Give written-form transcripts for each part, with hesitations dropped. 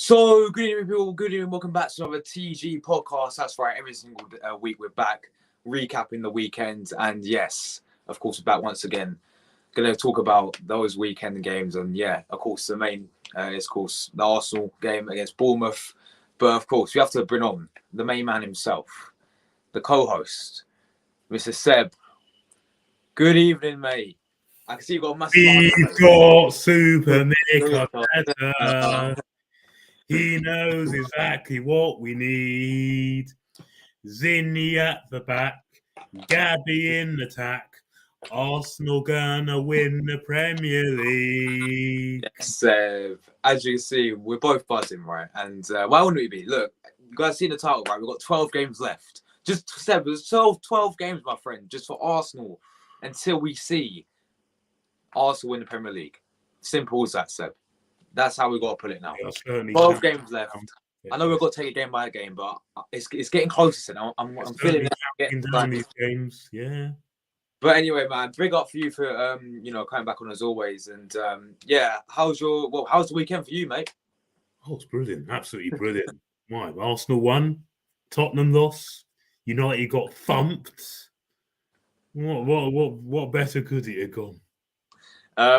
So, good evening, people. Good evening. Welcome back to another TG podcast. That's right. Every single week we're back recapping the weekend. And yes, of course, we're back once again. Going to talk about those weekend games. And yeah, of course, the main is, of course, the Arsenal game against Bournemouth. But of course, we have to bring on the main man himself, the co-host, Mr. Seb. Good evening, mate. I can see you've got a massive... We've got Super Mick Arteta. He knows exactly what we need. Zinni at the back, Gabby in attack. Arsenal gonna win the Premier League. Yes, as you can see, we're both buzzing, right? And why wouldn't we be? Look, you guys see the title, right? We've got 12 games left. Just Seb, there's 12 games, my friend, just for Arsenal until we see Arsenal win the Premier League. Simple as that, Seb. That's how we got to put it now. 12 games left. I know we've got to take it game by game, but it's getting closer now. I'm feeling it. Down these games, yeah. But anyway, man, big up for you for coming back on as always. And yeah, how's the weekend for you, mate? Oh, it's brilliant, absolutely brilliant. My Arsenal won, Tottenham lost, United got thumped. What better could it have gone?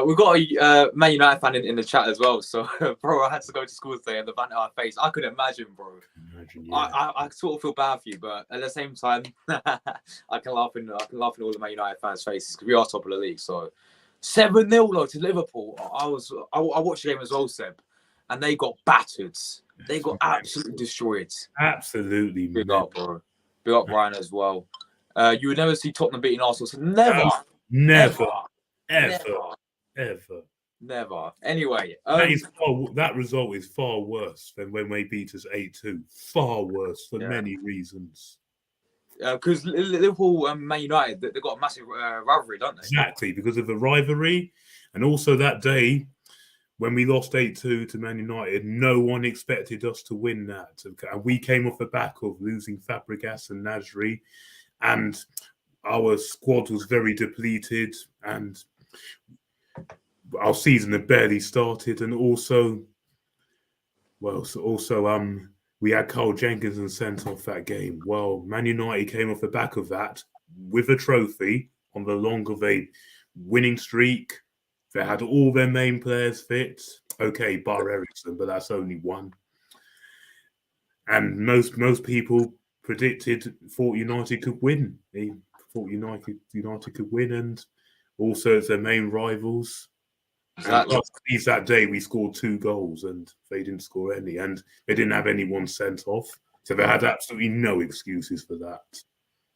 We've got a Man United fan in the chat as well. So, bro, I had to go to school today and the banter I faced. I could imagine, bro. I sort of feel bad for you, but at the same time, I can laugh in all the Man United fans' faces because we are top of the league. So, 7-0 though to Liverpool. I watched the game as well, Seb, and they got battered. They got absolutely destroyed. Absolutely, big up, bro. Big up, Ryan as well. You would never see Tottenham beating Arsenal. So never. Never. Anyway, that result is far worse than when they beat us 8-2. Far worse for many reasons. Because Liverpool and Man United, they've got a massive rivalry, don't they? Exactly, because of the rivalry. And also that day, when we lost 8-2 to Man United, no one expected us to win that. And we came off the back of losing Fabregas and Nasri. And our squad was very depleted. And our season had barely started, and also we had Carl Jenkinson sent off that game. Well, Man United came off the back of that with a trophy on the long of a winning streak. They had all their main players fit. Okay, bar Ericsson, but that's only one. And most people thought United could win. They thought United could win, and also it's their main rivals. That day we scored 2 goals and they didn't score any, and they didn't have anyone sent off, so they had absolutely no excuses for that.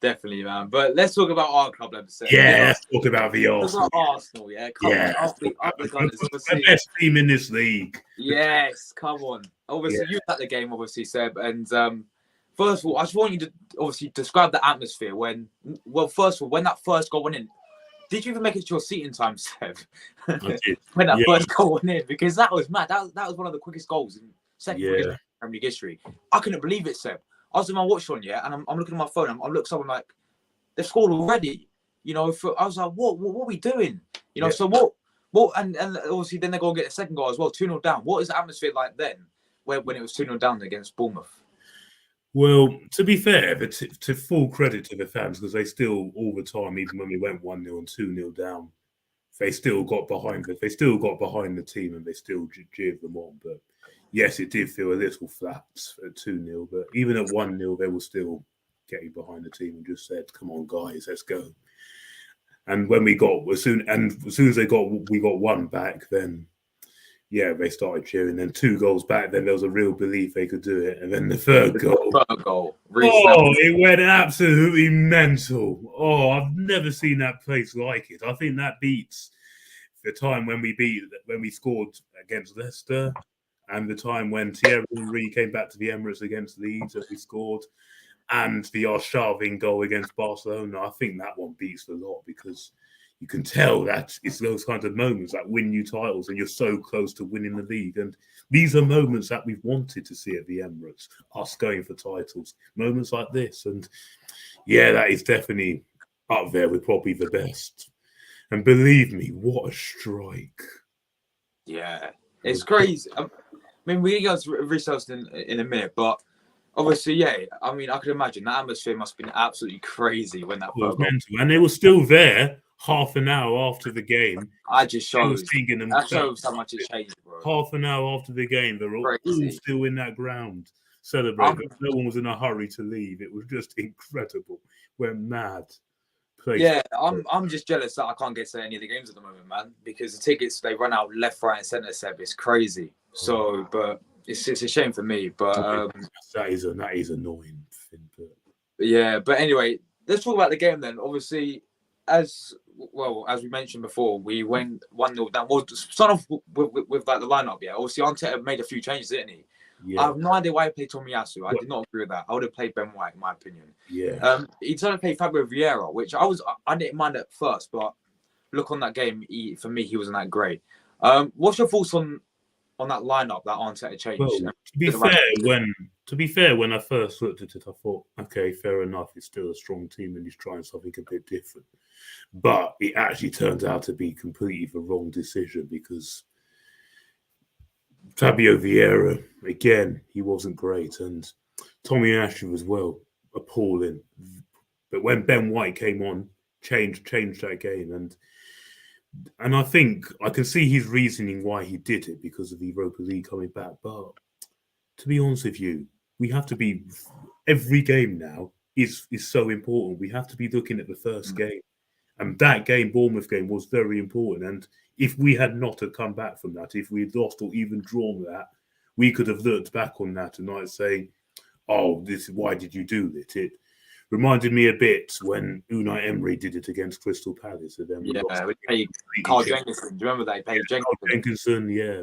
Definitely, man. But let's talk about our club episode. Yeah, let's talk about the Arsenal. Yeah, come on. The best team in this league. Yes, come on. Obviously, you had the game, obviously, Seb. And first of all, I just want you to obviously describe the atmosphere when that first goal went in. Did you even make it to your seat in time, Seb? I did. When that first goal went in, because that was mad. That was one of the quickest goals in Premier League history. I couldn't believe it, Seb. I was in my watch on, and I'm looking at my phone. I'm looking at someone like, they've scored already. I was like, what are we doing? So what? And obviously then they go and get a second goal as well, 2-0 down. What is the atmosphere like then, when it was 2-0 down against Bournemouth? Well, to be fair, to full credit to the fans, because they still, all the time, even when we went 1-0 and 2-0 down, they still got behind it. They still got behind the team and they still jeered them on. But yes, it did feel a little flat at 2-0. But even at 1-0, they were still getting behind the team and just said, "Come on, guys, let's go." And when we as soon as we got 1 back, then they started cheering. Then 2 goals back, then there was a real belief they could do it. And then the third goal. It went absolutely mental. Oh, I've never seen that place like it. I think that beats the time when we scored against Leicester, and the time when Thierry Henry came back to the Emirates against Leeds and we scored, and the Arshavin goal against Barcelona. I think that one beats the lot, because you can tell that it's those kinds of moments that win you titles and you're so close to winning the league. And these are moments that we've wanted to see at the Emirates, us going for titles, moments like this. And that is definitely up there with probably the best. And believe me, what a strike. Yeah, it's crazy. I mean, we can go to results in a minute, but obviously, yeah. I mean, I could imagine that atmosphere must have been absolutely crazy when that It was third goal. mental. And they were still there half an hour after the game. I just They were shows singing them. that shows how much it changed, bro. Half an hour after the game, they were all Crazy. still in that ground celebrating. No one was in a hurry to leave. It was just incredible. We're mad. Yeah, I'm just jealous that I can't get to any of the games at the moment, man, because the tickets they run out left, right, and centre. Seb, it's crazy. So, but it's a shame for me. But that is annoying. Yeah, but anyway, let's talk about the game then. Obviously, as we mentioned before, we went 1-0 down. Well, start off with like the lineup. Yeah, obviously Arteta made a few changes, didn't he? Yeah. I have no idea why he played Tomiyasu. I did not agree with that. I would have played Ben White, in my opinion. Yeah. He tried to play Fabio Vieira, which I didn't mind at first, but look on that game, for me, he wasn't that great. What's your thoughts on that lineup that Arteta changed? Well, to be fair, when I first looked at it, I thought, okay, fair enough. It's still a strong team, and he's trying something a bit different. But it actually turns out to be completely the wrong decision because Fabio Vieira, again, he wasn't great, and Tomiyasu as well, appalling. But when Ben White came on, changed that game, and I think I can see his reasoning why he did it because of the Europa League coming back. But to be honest with you, we have to be every game now is so important. We have to be looking at the first game, and that game, Bournemouth game, was very important. And if we had not have come back from that, if we had lost or even drawn that, we could have looked back on that tonight saying, "Oh, why did you do it?" It reminded me a bit when Unai Emery did it against Crystal Palace. And then we paid Carl Jenkinson. Do you remember they paid Jenkinson? Carl Jenkinson, yeah.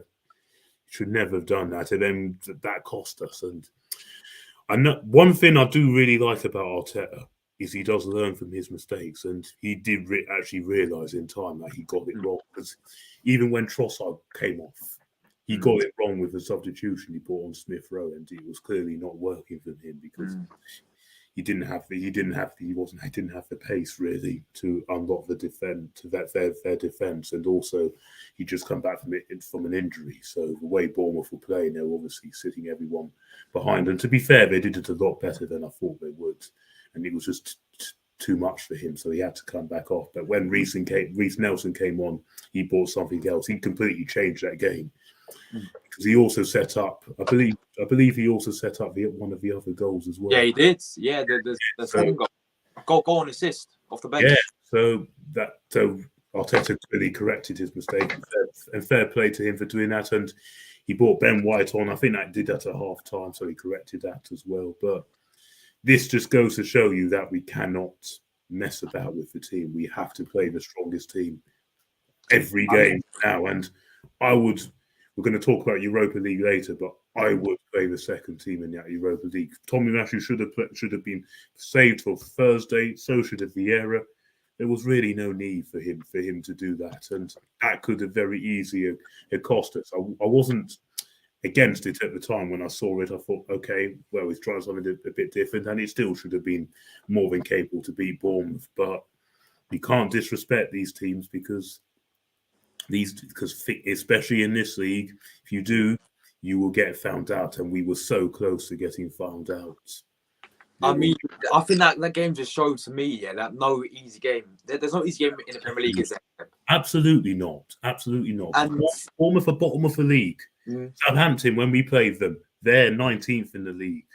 Should never have done that. And then that cost us. And I know one thing I do really like about Arteta is he does learn from his mistakes. And he did actually realise in time that he got it wrong. Because even when Trossard came off, he got it wrong with the substitution he brought on Smith Rowe, and it was clearly not working for him because he didn't have the pace really to unlock the defense to their defense, and also he just come back from an injury. So the way Bournemouth were playing, they were obviously sitting everyone behind. And to be fair, they did it a lot better than I thought they would, and it was just too much for him, so he had to come back off. But when Reiss Nelson came on, he brought something else. He completely changed that game. Because he also set up, I believe he also set up one of the other goals as well. Yeah, he did. Yeah, the second goal and assist off the bench. Yeah, so Arteta clearly corrected his mistake, and fair play to him for doing that. And he brought Ben White on. I think that did that at half time, so he corrected that as well. But this just goes to show you that we cannot mess about with the team. We have to play the strongest team every game now. And we're going to talk about Europa League later, but I would play the second team in that Europa League. Tomiyasu should have been saved for Thursday. So should have Vieira. There was really no need for him to do that, and that could have very easily cost us. I wasn't against it at the time when I saw it. I thought, okay, well, he's trying something a bit different, and it still should have been more than capable to beat Bournemouth. But you can't disrespect these teams because especially in this league, if you do, you will get found out, and we were so close to getting found out. I mean, I think that game just showed to me, that no easy game. There's no easy game in the Premier League, is there? Absolutely not. Absolutely not. And Bournemouth are bottom of the league. Southampton, when we played them, they're 19th in the league.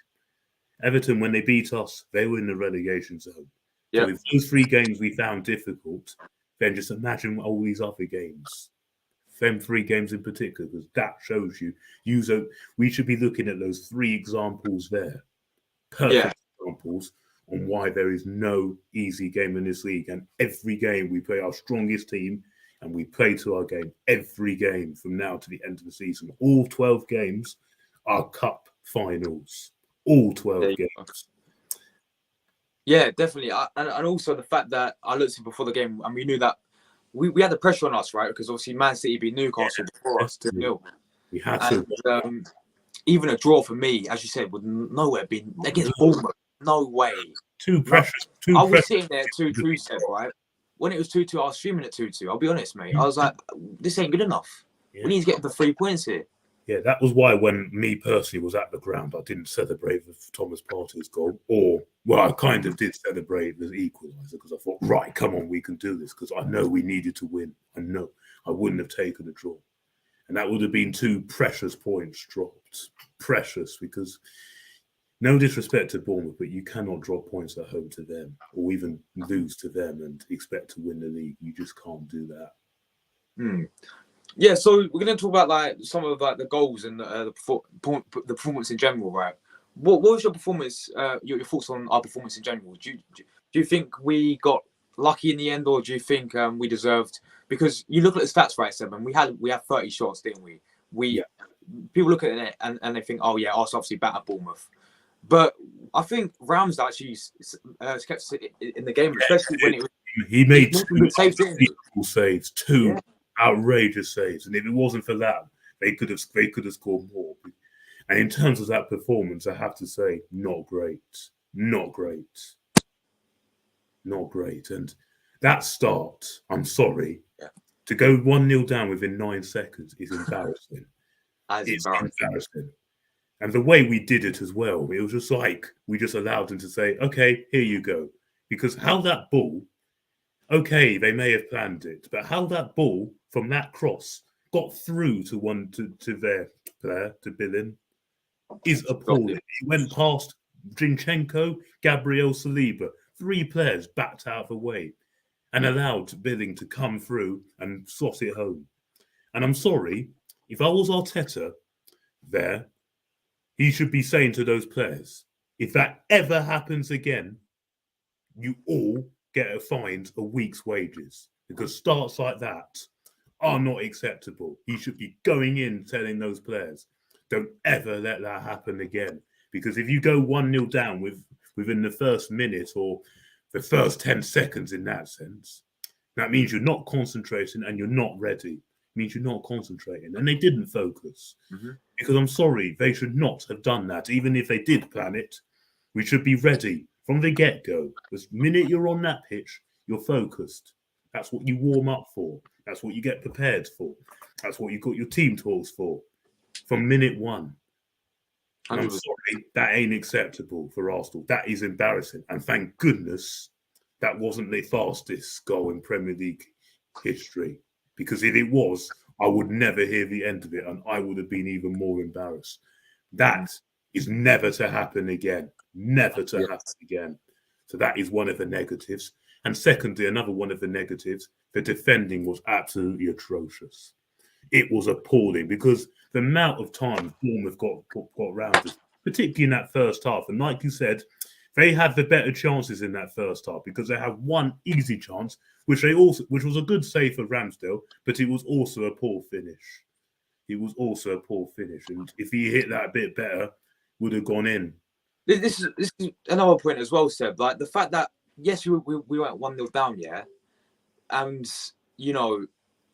Everton, when they beat us, they were in the relegation zone. So if those 3 games we found difficult, then just imagine all these other games. Them 3 games in particular, because that shows you we should be looking at those 3 examples there. Perfect examples on why there is no easy game in this league. And every game we play our strongest team, and we play to our game every game from now to the end of the season. All 12 games are cup finals. All 12 games. Yeah, definitely. And also the fact that I looked at before the game, and we knew that we had the pressure on us, right? Because obviously Man City beat Newcastle before us 2-0. We had to. And, even a draw for me, as you said, would nowhere be against Bournemouth. No way. Too precious. I was sitting there 2-2, right? When it was 2-2, I was streaming at 2-2. I'll be honest, mate. I was like, this ain't good enough. We need to get the 3 points here. Yeah, that was why when me personally was at the ground, I didn't celebrate with Thomas Partey's goal. I kind of did celebrate the equaliser because I thought, right, come on, we can do this because I know we needed to win. I know I wouldn't have taken a draw. And that would have been 2 precious points dropped. Precious, because no disrespect to Bournemouth, but you cannot drop points at home to them or even lose to them and expect to win the league. You just can't do that. Yeah, so we're going to talk about like some of like the goals and the performance in general, right? What was your performance? Your thoughts on our performance in general? Do you think we got lucky in the end, or do you think we deserved? Because you look at the stats, right, Seb, and we had 30 shots, didn't we? People look at it and they think, oh yeah, us obviously better Bournemouth, but I think Rams actually kept us in the game, especially when it was. He made 2 saves, 2 outrageous saves, and if it wasn't for that, they could have scored more. And in terms of that performance, I have to say, not great. And that start, I'm sorry, to go 1-0 down within 9 seconds is embarrassing. It's embarrassing. And the way we did it as well, it was just like we just allowed them to say, okay, here you go. Because how that ball, okay, they may have planned it, but how that ball from that cross got through to their player, to Billing, is appalling. He went past Zinchenko, Gabriel Saliba, 3 players backed out of the way and allowed Billing to come through and slot it home. And I'm sorry, if I was Arteta there, he should be saying to those players, if that ever happens again, you all get fined a week's wages, because starts like that are not acceptable. He should be going in telling those players, don't ever let that happen again. Because if you go 1-0 down within the first minute or the first 10 seconds in that sense, that means you're not concentrating and you're not ready. It means you're not concentrating. And they didn't focus. Because I'm sorry, they should not have done that. Even if they did plan it, we should be ready from the get-go. The minute you're on that pitch, you're focused. That's what you warm up for. That's what you get prepared for. That's what you got your team talks for. From minute 1. And I'm sorry, that ain't acceptable for Arsenal. That is embarrassing. And thank goodness that wasn't the fastest goal in Premier League history. Because if it was, I would never hear the end of it and I would have been even more embarrassed. That is never to happen again. Never to happen again. So that is one of the negatives. And secondly, another one of the negatives, the defending was absolutely atrocious. It was appalling because the amount of time Bournemouth got round us, particularly in that first half. And like you said, they had the better chances in that first half because they had one easy chance, which was a good save for Ramsdale, but it was also a poor finish. And if he hit that a bit better, would have gone in. This is another point as well, Seb. Like the fact that yes, we went 1-0 down, and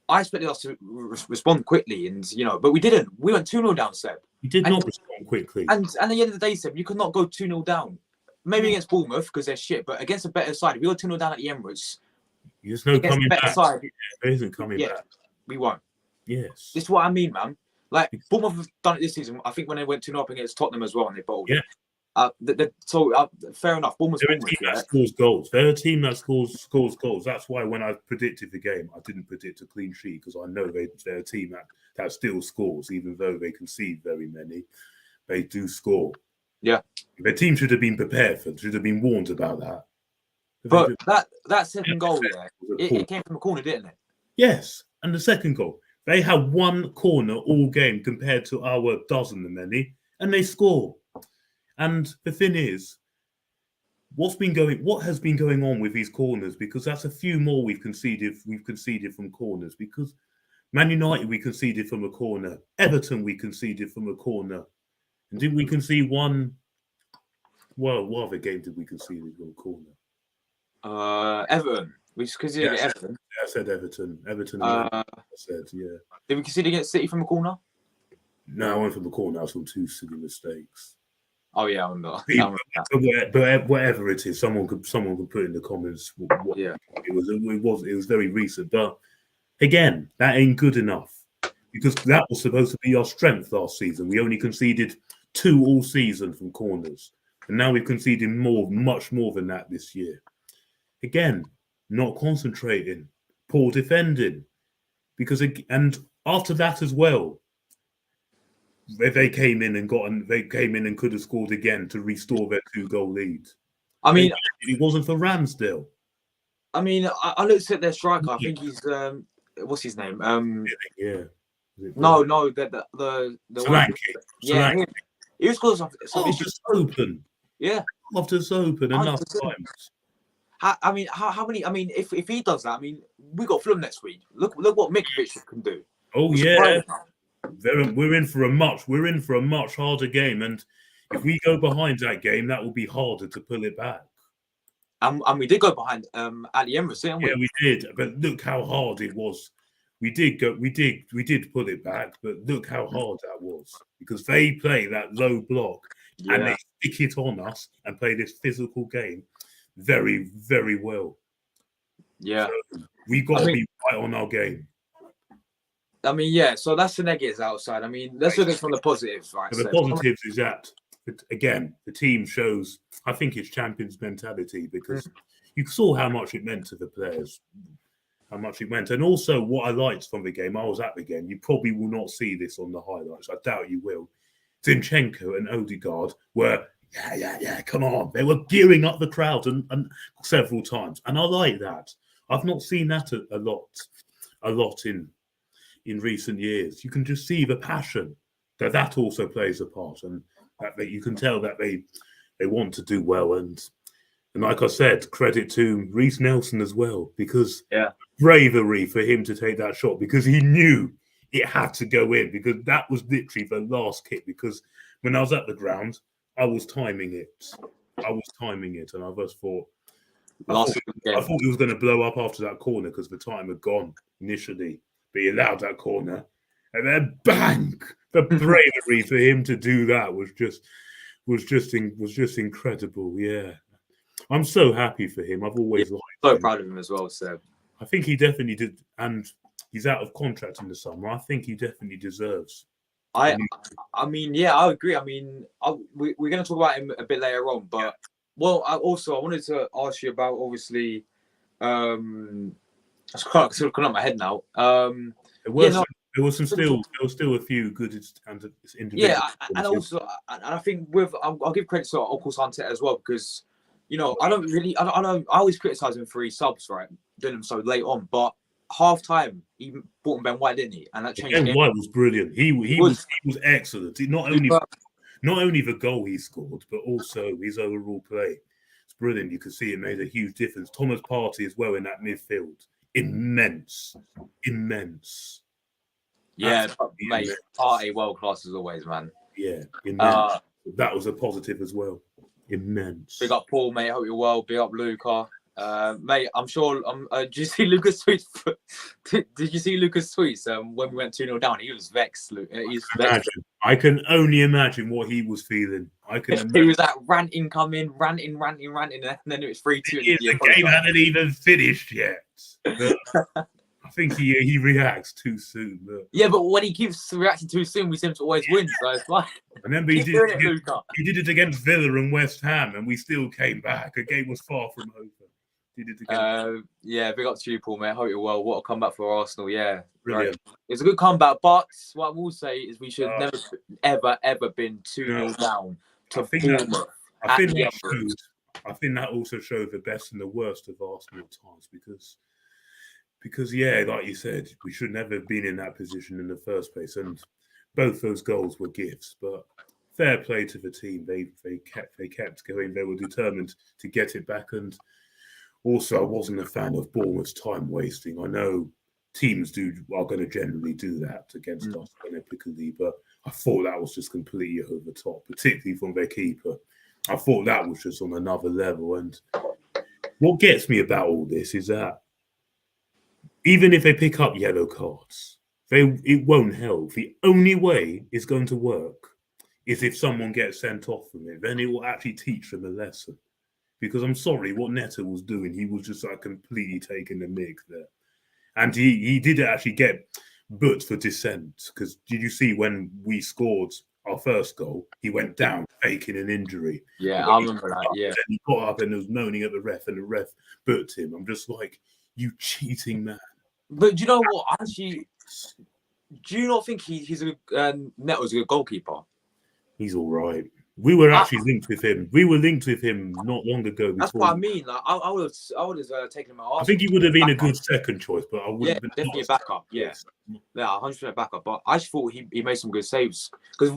I expected us to respond quickly, and but we didn't. We went 2-0 down, Seb. We did not respond quickly. And at the end of the day, Seb, you could not go 2-0 down. Maybe against Bournemouth because they're shit, but against a better side, if we go 2-0 down at the Emirates, there's no coming back. There isn't coming back. We won't. Yes. This is what I mean, man. Like Bournemouth have done it this season. I think when they went 2-0 up against Tottenham as well, and they bowled. Yeah. Fair enough. Bournemouth scores goals. They're a team that scores goals. That's why when I predicted the game, I didn't predict a clean sheet because I know they're a team that still scores, even though they concede very many. They do score. Yeah. Their team should have been prepared for. Should have been warned about that. But that second goal, it came from a corner, didn't it? Yes, and the second goal, they had one corner all game compared to our dozen and many, and they score. And the thing is, what has been going on with these corners? Because that's a few more we've conceded from corners. Because Man United we conceded from a corner, Everton we conceded from a corner, and didn't we concede one? Well, what other game did we concede from a corner? Everton. We conceded against Everton. I said Everton. I said, yeah. Did we concede against City from a corner? No, I went from a corner. I was from 2 silly mistakes. Oh yeah, I'm not. But whatever it is, someone could put in the comments. It was very recent, but again, that ain't good enough. because that was supposed to be our strength last season. We only conceded 2 all season from corners, and now we've conceded much more than that this year. Again, not concentrating, poor defending, and after that as well, they came in and could have scored again to restore their 2-goal lead. I mean, it wasn't for Ramsdale. I mean, I looked at their striker. I think he's what's his name? Yeah. No, the Solanke. Yeah, he was close. Just open. Yeah, Loftus open enough 100%. times. I mean, how many? I mean, if he does that, I mean, we got Fulham next week. Look what Mitrovic can do. Oh yeah, we're in for a much harder game, and if we go behind that game, that will be harder to pull it back. And we did go behind at the Emirates, didn't we? Yeah, we did. But look how hard it was. We did pull it back, but look how hard that was, because they play that low block and they stick it on us and play this physical game very, very well. Yeah, so we've got to be right on our game. I mean, yeah. So that's the negatives outside. I mean, let's look at from the positives, right? So the positives is that, again, the team shows, I think it's champions mentality, because you saw how much it meant to the players, how much it meant. And also what I liked from the game, I was at the game, you probably will not see this on the highlights, I doubt you will. Zinchenko and Odegaard were, yeah, come on. They were gearing up the crowd and several times. And I like that. I've not seen that a lot in recent years. You can just see the passion that also plays a part, and that you can tell that they want to do well. And like I said, credit to Reiss Nelson as well, because bravery for him to take that shot, because he knew it had to go in, because that was literally the last kick. Because when I was at the ground, I was timing it, and I just thought, I thought he was going to blow up after that corner because the time had gone initially. But he allowed that corner, and then bang! The bravery for him to do that was just incredible. Yeah, I'm so happy for him. I've always liked so him. proud of him as well, Seb. I think he definitely did, and he's out of contract in the summer. I think he definitely deserves. I mean, yeah, I agree. I mean, we're going to talk about him a bit later on, but I wanted to ask you about, obviously, I can't sort of come out my head now. There was still a few good individuals. Yeah, and also, and I think I'll give credit to, of course, Arteta as well, because I always criticize him for his subs, right, doing them so late on, but half time he brought in Ben White, didn't he? And that changed. Ben White was brilliant. He was excellent. Not only the goal he scored, but also his overall play. It's brilliant. You could see it made a huge difference. Thomas Partey as well in that midfield. Immense. Yeah, mate, Partey world class as always, man. Yeah, immense. That was a positive as well. Immense. Big up Paul, mate. Hope you're well. Big up Luca. Mate, I'm sure. Did you see Lucas' tweets? Did you see Lucas' tweets when we went 2-0 down? He was vexed. I can only imagine what he was feeling. He was like ranting, ranting, and then it was 3-2. The game hadn't even finished yet. I think he reacts too soon. Yeah, but when he keeps reacting too soon, we seem to always win. So it's like. And then he did it against Villa and West Ham, and we still came back. The game was far from over. Yeah, big up to you, Paul, mate. Hope you're well. What a comeback for Arsenal. Yeah, brilliant. Right. It's a good comeback, but what I will say is we should never, ever been 2-0 down to Bournemouth. I think that also showed the best and the worst of Arsenal at times, because yeah, like you said, we should never have been in that position in the first place, and both those goals were gifts. But fair play to the team; they kept going. They were determined to get it back. And also, I wasn't a fan of Bournemouth's time wasting. I know teams are going to generally do that against us beneficently, but I thought that was just completely over the top, particularly from their keeper. I thought that was just on another level. And what gets me about all this is that even if they pick up yellow cards, it won't help. The only way it's going to work is if someone gets sent off from it. Then it will actually teach them a lesson. Because I'm sorry, what Neto was doing, he was just like completely taking the mick there. And he did actually get, but for dissent. Because did you see when we scored our first goal, he went down faking an injury. Yeah, I remember that. Yeah, he got up and was moaning at the ref, and the ref booked him. I'm just like, you cheating man. but do you know what? Actually, do you not think he's a Neto's a good goalkeeper? He's all right. We were actually linked with him. We were linked with him not long ago. That's what I mean. Like, I would have taken him out. I think he would have been a good second choice, but I wouldn't have been definitely a backup. Yeah, 100% backup. But I just thought he made some good saves because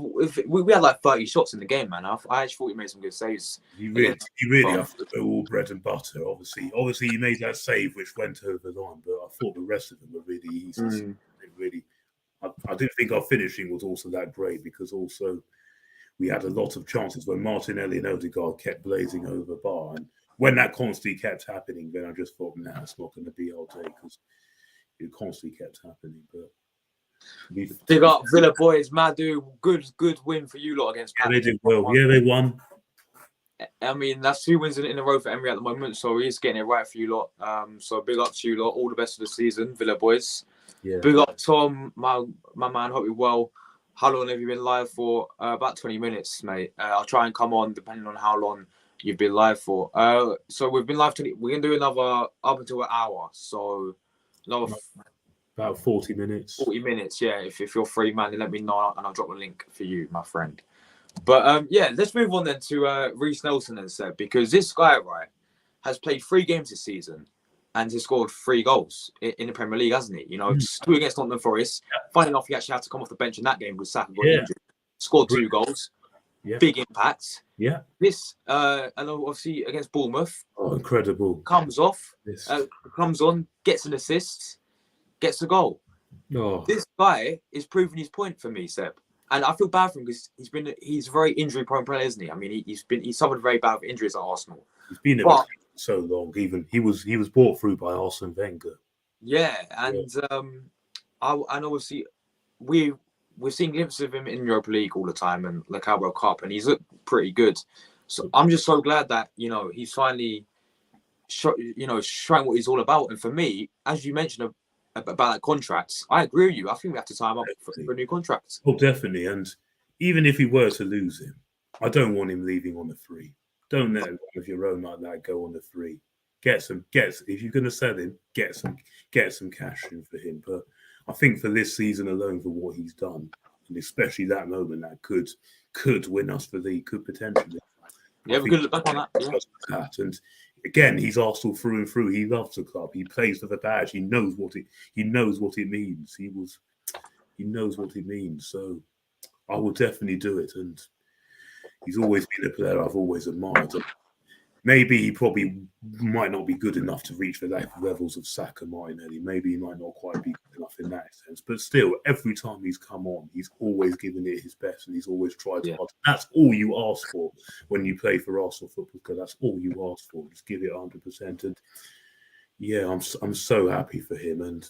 we had like 30 shots in the game, man. I just thought he made some good saves. He really, I thought they were all bread and butter. Obviously, he made that save which went over the line, but I thought the rest of them were really easy. Really, I didn't think our finishing was also that great because also we had a lot of chances when Martinelli and Odegaard kept blazing over bar. And when that constantly kept happening, then I just thought, nah, it's not going to be our day because it constantly kept happening. But big up Villa boys, Madu, good win for you lot against Palace. They did well. Yeah, they won. I mean, that's 2 wins in a row for Emery at the moment, so he's getting it right for you lot. So big up to you lot. All the best for the season, Villa boys. Yeah. Big up Tom, my man. Hope you're well. How long have you been live for? About 20 minutes, mate. I'll try and come on depending on how long you've been live for. So we've been live we're gonna do another up until an hour. So another about 40 minutes. 40 minutes, yeah. If you're free, man, then let me know and I'll drop a link for you, my friend. But yeah, let's move on then to Reiss Nelson and Seb, because this guy, right, has played 3 games this season. And he scored 3 goals in the Premier League, hasn't he? You know, 2 against Nottingham Forest. Funny enough, he actually had to come off the bench in that game with Saka got injured. Scored 2 goals. Big impact. Yeah. This, and obviously against Bournemouth. Oh, incredible. Comes off, comes on, gets an assist, gets a goal. Oh. This guy is proving his point for me, Seb. And I feel bad for him because he's a very injury prone player, isn't he? I mean, he's suffered very bad injuries at Arsenal. He's been so long. Even he was brought through by Arsene Wenger. Yeah, and and obviously we're seeing glimpses of him in Europa League all the time and the Carabao Cup, and he's looked pretty good. So I'm just so glad that he's finally showing what he's all about. And for me, as you mentioned about that contract, I agree with you. I think we have to tie him up for a new contract. Oh, definitely. And even if we were to lose him, I don't want him leaving on a free. Don't let one of your own like that go on the 3. If you're going to sell him, get some cash in for him. But I think for this season alone, for what he's done, and especially that moment, that could win us the league, could potentially. Yeah, we could look back on that. Yeah. And again, he's Arsenal through and through. He loves the club. He plays for the badge. He knows what it means. He knows what it means. So I will definitely do it. And he's always been a player I've always admired. Maybe he probably might not be good enough to reach the levels of Saka, Martinelli. Maybe he might not quite be good enough in that sense. But still, every time he's come on, he's always given it his best and he's always tried hard. That's all you ask for when you play for Arsenal Football Club. That's all you ask for. Just give it 100%. And yeah, I'm so happy for him. And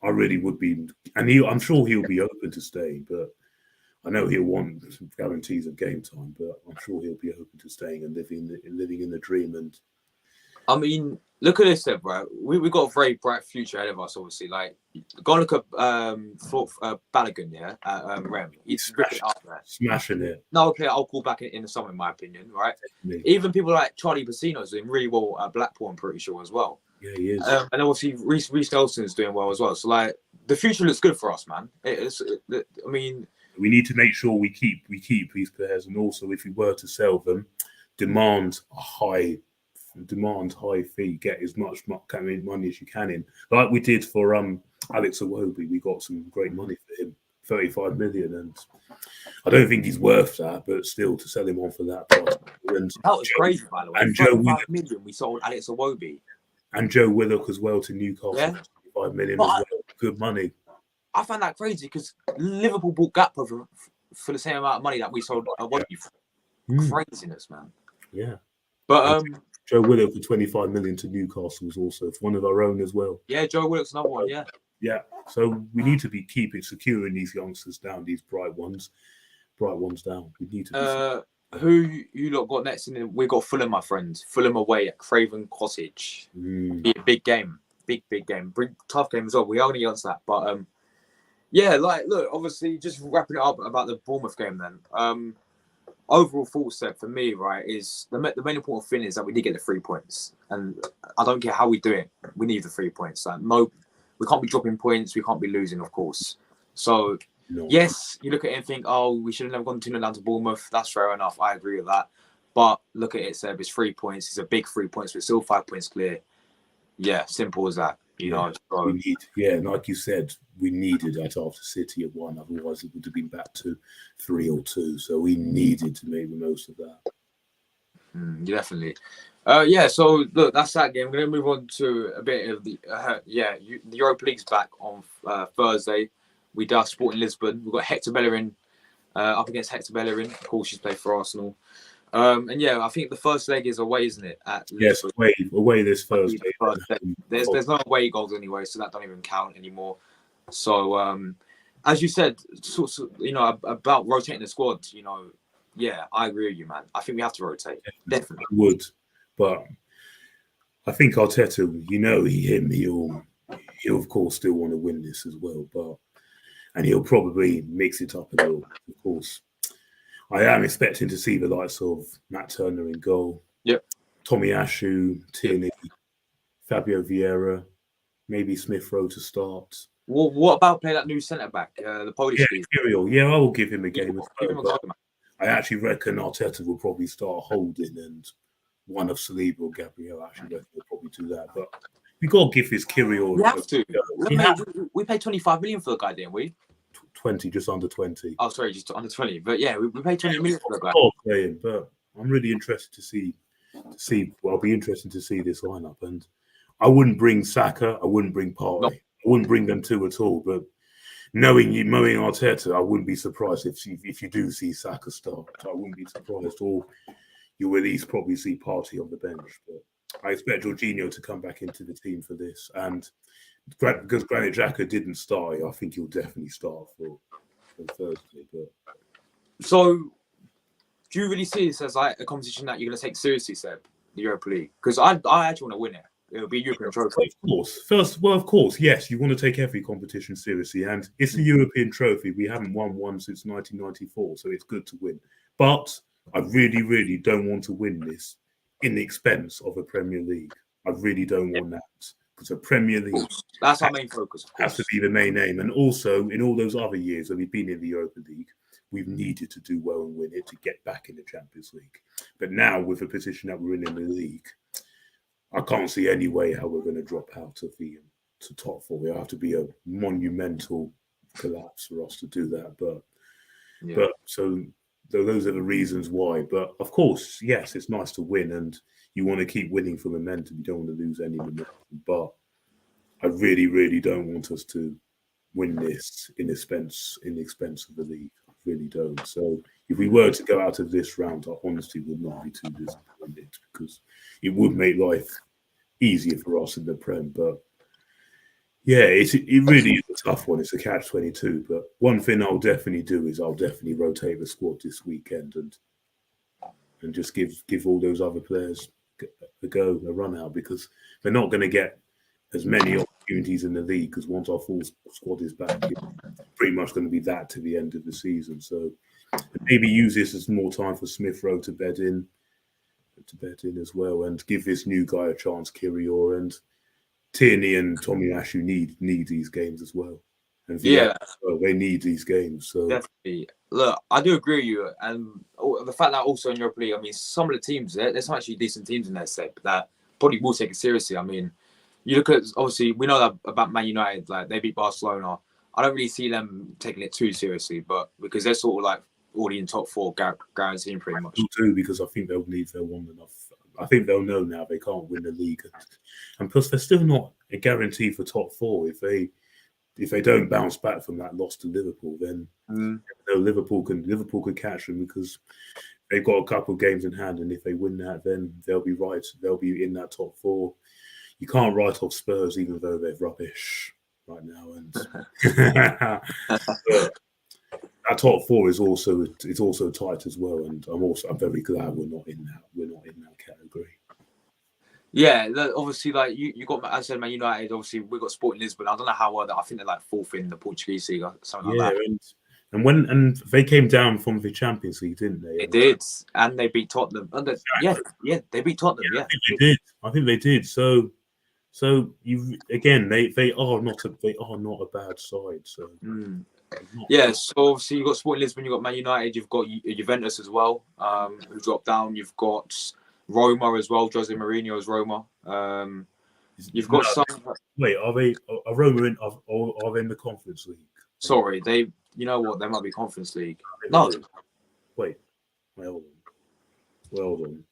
I really would be. And I'm sure he'll be open to staying, but I know he'll want some guarantees of game time, but I'm sure he'll be open to staying and living in the dream. And I mean, look at this, then, bro. We've got a very bright future ahead of us, obviously. Like, go and look at Balogun, yeah, Rem. He's ripping up there, smashing it. No, okay, I'll call back in the summer, in my opinion, right? Even people like Charlie Pacino's doing really well at Blackpool, I'm pretty sure as well. Yeah, he is. And obviously, Reiss Nelson's doing well as well. So, like, the future looks good for us, man. I mean, we need to make sure we keep these players, and also if we were to sell them, demand high fee, get as much money as you can in, like we did for Alex Iwobi. We got some great money for him, 35 million, and I don't think he's worth that, but still to sell him on for that price. And that was crazy, by the way. And 35 million we sold Alex Iwobi, and Joe Willock as well to Newcastle. Yeah. 5 million as well. Good money. I found that crazy because Liverpool bought Gakpo for the same amount of money that we sold Iwobi for. Craziness, man. Yeah. But Joe Willock for 25 million to Newcastle was also one of our own as well. Yeah, Joe Willock's another one, yeah. Yeah. So we need to keep it securing these youngsters down, these bright ones down. We need to who you lot got next? We got Fulham, my friends. Fulham away at Craven Cottage. Be a big game. Big game. Tough game as well. We are going to get onto that. But Yeah, like look, obviously, just wrapping it up about the Bournemouth game. Then, overall thoughts there for me, right, is the main important thing is that we did get the 3 points, and I don't care how we do it, we need the 3 points. Like, no, we can't be dropping points, we can't be losing, of course. So, No. yes, you look at it and think, oh, we should have never gone 2-0 down to Bournemouth. That's fair enough. I agree with that. But look at it, Seb. It's 3 points. It's a big 3 points. We're still 5 points clear. Yeah, simple as that. You know. So, We need, and like you said, we needed that after City at 1. Otherwise, it would have been back to 3 or 2. So we needed to make the most of that. Definitely. Yeah, so look, that's that game. We're going to move on to a bit of the the Europa League's back on Thursday. We do Sporting Lisbon. We've got Hector Bellerin up against Hector Bellerin. Of course, she's played for Arsenal. And yeah, I think the first leg is away, isn't it? Yes, away this Thursday. There's no away goals anyway, so that don't even count anymore. So, as you said, about rotating the squad, yeah, I agree with you, man. I think we have to rotate. Definitely. I would, but I think Arteta, he'll of course still want to win this as well, and he'll probably mix it up a little. Of course, I am expecting to see the likes of Matt Turner in goal. Yep. Tomiyasu, Tierney, Fabio Vieira, maybe Smith Rowe to start. Well, what about playing that new centre back, the Polish dude? Yeah, I will give him a game. Give him a go, man. I actually reckon Arteta will probably start Holding and one of Saliba or Gabriel. Actually, reckon he'll probably do that. But we got to give his Kirill. We have to. We paid 25 million for the guy, didn't we? 20, just under 20. Oh, sorry, just under 20. But yeah, we paid 20 million for the guy. Playing, but I'm really interested to see. Well, I'll be interested to see this lineup, and I wouldn't bring Saka. I wouldn't bring Partey. No. I wouldn't bring them two at all. But knowing Arteta, I wouldn't be surprised if you do see Saka start. I wouldn't be surprised, or you will at least probably see Partey on the bench. But I expect Jorginho to come back into the team for this, and because Granit Xhaka didn't start, I think he'll definitely start for Thursday. But so, do you really see this as like a competition that you're going to take seriously, Seb, the Europa League? Because I actually want to win it. It'll be a European trophy. Of course, yes, you want to take every competition seriously, and it's a European trophy. We haven't won one since 1994, so it's good to win. But I really, really don't want to win this in the expense of a Premier League. I really don't want that. Because a Premier League, that's our main focus. Has to be the main aim. And also, in all those other years that we've been in the Europa League, we've needed to do well and win it to get back in the Champions League. But now, with the position that we're in the league, I can't see any way how we're going to drop out of the top four. It'll have to be a monumental collapse for us to do that. But so those are the reasons why. But of course, yes, it's nice to win, and you want to keep winning for momentum. You don't want to lose any momentum. But I really, really don't want us to win this in the expense of the league. I really don't. So if we were to go out of this round, I honestly would not be too disappointed, because it would make life easier for us in the Prem. But yeah, it really is a tough one. It's a catch-22. But one thing I'll definitely do is I'll definitely rotate the squad this weekend and just give all those other players a run out, because they're not going to get as many opportunities in the league, because once our full squad is back, it's pretty much going to be that to the end of the season. So maybe use this as more time for Smith Rowe to bed in as well, and give this new guy a chance, Kirill, and Tierney and Tomiyasu need these games as well. And they need these games. So definitely. Look, I do agree with you, and the fact that also in Europa League, I mean, some of the teams there's some actually decent teams in there, Seb, that probably will take it seriously. I mean, you look at, obviously we know that about Man United, like they beat Barcelona. I don't really see them taking it too seriously, but because they're sort of like already in top four, guaranteeing pretty much. Too, because I think they'll want enough. I think they'll know now they can't win the league, and plus they're still not a guarantee for top four. If they don't bounce back from that loss to Liverpool, then Liverpool can catch them, because they've got a couple of games in hand, and if they win that, then they'll be right. They'll be in that top four. You can't write off Spurs, even though they're rubbish right now. And our top four is also tight as well. And I'm very glad we're not in that category. Yeah, obviously, like you got, as I said, Man United. Obviously, we got Sporting Lisbon. I don't know how well. I think they're like fourth in the Portuguese league or something Yeah, like that. and they came down from the Champions League, didn't they? They did, and they beat Tottenham. And yeah, they beat Tottenham. I Yeah, think they did. I think they did. So you again, they are not a bad side. So mm. not, Yeah. So obviously, you got Sporting Lisbon. You got Man United. You've got Juventus as well, who dropped down. You've got Roma as well. Jose Mourinho's Roma. You've got no, some. wait, are Roma are they in the Conference League? Sorry, they. You know what? They might be Conference League. I No. think wait, well done. Well done.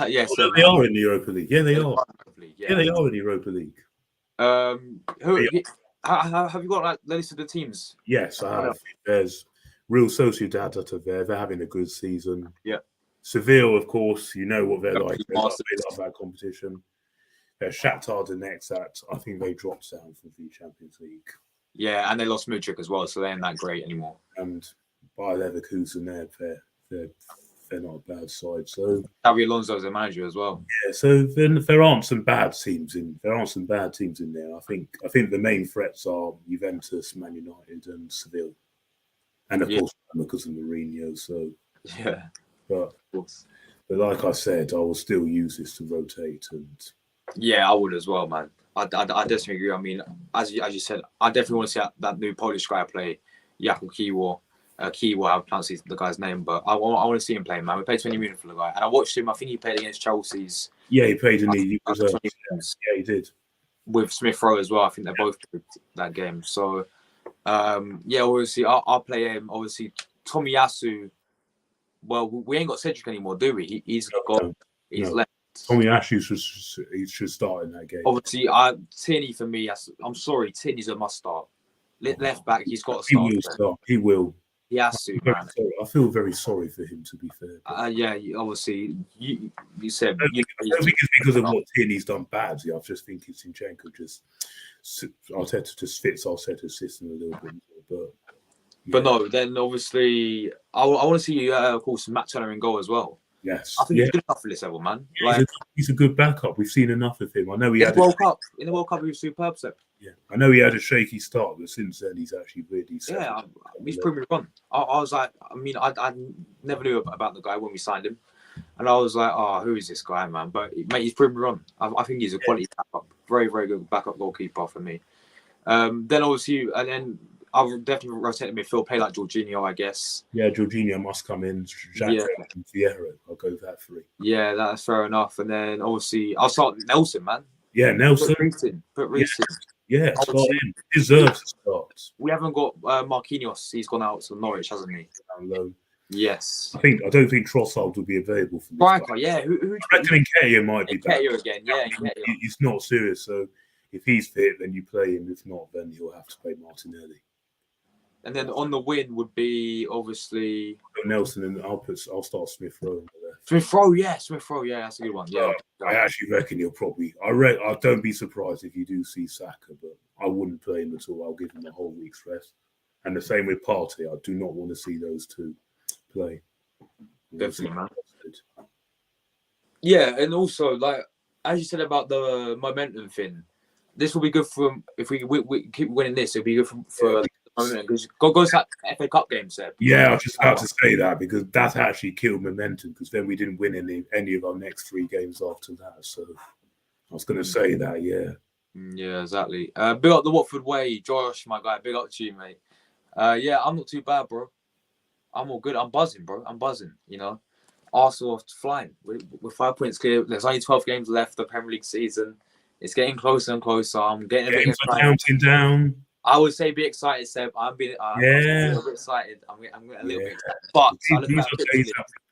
Yes, Oh, no, they are in the Europa League. Yeah, they are. Yeah, Yeah. they are in the Europa League. Who have you got like the list of the teams? Yes, I have. There's Real Sociedad that are there. They're having a good season. Yeah. Seville, of course, you know what they're like. They love Masters. that competition. There's Shakhtar Donetsk that I think they dropped down from the Champions League. Yeah, and they lost Mudryk as well, so they ain't that great anymore. And by Leverkusen, they're not a bad side. So Xabi Alonso's their manager as well. yeah, so then there aren't some bad teams in there. I think the main threats are Juventus, Man United, and Seville, and of course because of Mourinho. So yeah, but like I said, I will still use this to rotate and. Yeah, I would as well, man. I definitely agree. I mean, as you said, I definitely want to see that new Polish guy play, Jakub Kiwo. Kiwo, I pronounce the guy's name, but I want to see him play, man. We paid 20 million for the guy, and I watched him. I think he played against Chelsea's. Yeah, he played in the yeah, he did. With Smith Rowe as well. I think they both played that game. So, yeah, obviously, I'll play him. Obviously, Tomiyasu. Well, we ain't got Cedric anymore, do we? He's left. Tomiyasu should start in that game. Obviously, Tierney for me. I'm sorry, Tierney's a must start. Left back, he's got to start. He will start. He will. He has to, man. I feel very sorry for him, to be fair. Yeah, obviously, you said. I don't think it's because of what Tierney's done badly. I just think it's Zinchenko Arteta just fits Arteta's system a little bit more. But no, then obviously, I want to see, of course, Matt Turner in goal as well. Yes, I think he's good enough for this level, man. Yeah, he's a good backup. We've seen enough of him. I know he had in the World Cup, he was superb. So. Yeah, I know he had a shaky start, but since then he's actually really. Yeah, he's proven me wrong. I was like, I mean, I never knew about the guy when we signed him, and I was like, oh, who is this guy, man? But mate, he's proven me wrong. I think he's a quality backup, very, very good backup goalkeeper for me. Then obviously, and then I'll definitely rotate the midfield, play like Jorginho, I guess. Yeah, Jorginho must come in. And Vieira, I'll go with that 3. Yeah, that's fair enough. And then obviously, I'll start Nelson, man. Yeah, Nelson. Put Reece in. Yeah, start him. Deserves to start. We haven't got Marquinhos. He's gone out to Norwich, hasn't he? Down low. Yes. I don't think Trossard will be available for this. Striker, yeah. Who I reckon Nketiah might be back. Nketiah again, yeah. He's not serious, so if he's fit, then you play him. If not, then you'll have to play Martinelli. And then on the win would be obviously Nelson, and I'll start Smith Rowe. Smith Rowe, yeah, that's a good one. Yeah, I actually reckon he'll probably. I don't be surprised if you do see Saka, but I wouldn't play him at all. I'll give him a whole week's rest. And the same with Partey. I do not want to see those two play. Definitely, man. Yeah, and also like as you said about the momentum thing, this will be good for if we keep winning this. It'll be good for momentum because go to that FA Cup game, Seb. Yeah, I was just about to say that because that actually killed momentum because then we didn't win any of our next 3 games after that. So I was going to say that, yeah. Yeah, exactly. Big up the Watford way, Josh, my guy. Big up to you, mate. Yeah, I'm not too bad, bro. I'm all good. I'm buzzing, bro. I'm buzzing. You know, Arsenal are flying. We're 5 points clear. There's only 12 games left of the Premier League season. It's getting closer and closer. I'm getting a bit excited. Counting down. I would say be excited, Seb. I'm a little bit excited. I'm a little bit excited. But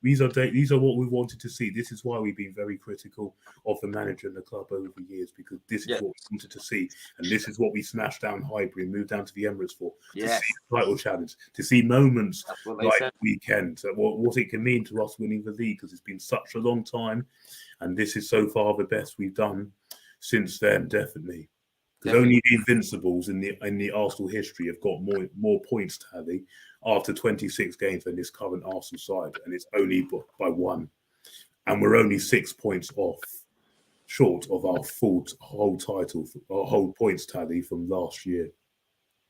these are what we wanted to see. This is why we've been very critical of the manager and the club over the years because this is what we wanted to see, and this is what we smashed down Highbury and moved down to the Emirates for. To see the title challenge, to see moments like the weekend, what it can mean to us winning the league because it's been such a long time, and this is so far the best we've done since then, definitely. Because only the Invincibles in the Arsenal history have got more points tally after 26 games than this current Arsenal side, and it's only by 1, and we're only 6 points off short of our whole title, our whole points tally from last year.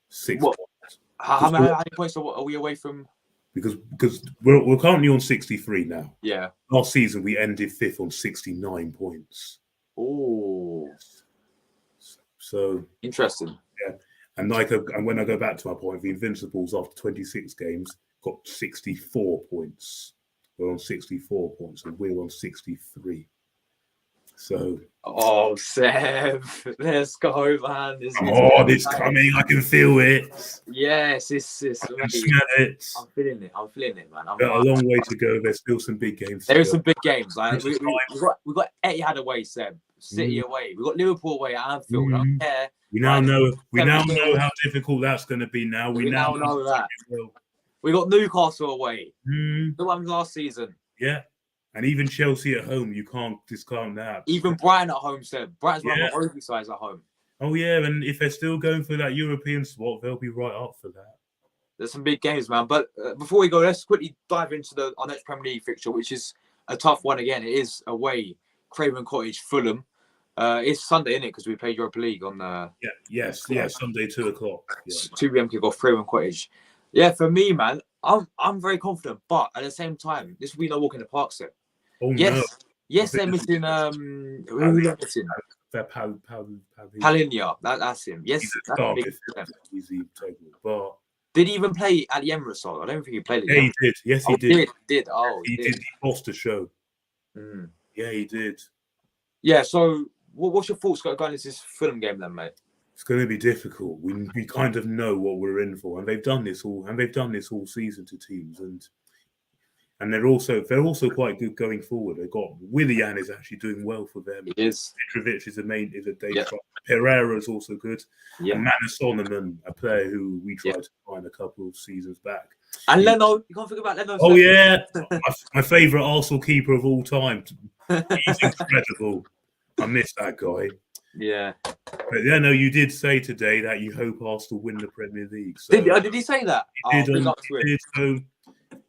6 What? points. How many points are we away from? Because we're currently on 63 now. Yeah. Last season we ended 5th on 69 points. Oh, so interesting. Yeah, and when I go back to my point, the Invincibles after 26 games got 64 points. We're on 64 points, and we're on 63. So, Seb, let's go, man. It's coming. I can feel it. Yes, it's I can smell it. I'm feeling it, man. Got a long way to go. There's still some big games. There are some big games. Like we got Etihad away, Seb. City away. We got Liverpool away at Anfield. I don't care. We now know how difficult that's going to be. Now we now know that. We got Newcastle away. The one last season. Yeah. And even Chelsea at home, you can't discount that. Even Brighton at home, Seb. Brighton's one of my rugby sides at home. Oh, yeah. And if they're still going for that European spot, they'll be right up for that. There's some big games, man. But before we go, let's quickly dive into our next Premier League fixture, which is a tough one again. It is away, Craven Cottage, Fulham. It's Sunday, isn't it? Because we played Europa League on the... Yes, Sunday, 2 o'clock. Yeah. 2 p.m. kickoff, Craven Cottage. Yeah, for me, man, I'm very confident. But at the same time, this will be no walk in the park, Seb. Oh, yes, no. Yes, they're missing. Who are they missing? Palhinha. That's him. Yes, that's big. Easy table. But did he even play at the Emirates? I don't think he played. Yeah, he did. Yes, he did. He did. He lost the show. Yeah, he did. Yeah. So, what's your thoughts going into this Fulham game, then, mate? It's going to be difficult. We kind of know what we're in for, and they've done this all season to teams, and they're also quite good going forward. They've got Willian is actually doing well for them. He is. Mitrovic is a day. Pereira is also good. Yeah. And Manor Solomon, a player who we tried to find a couple of seasons back. And Leno, you can't forget about Leno. Oh yeah, my favourite Arsenal keeper of all time. He's incredible. I miss that guy. Yeah. But yeah, no, you did say today that you hope Arsenal win the Premier League. So did he say that? He did. So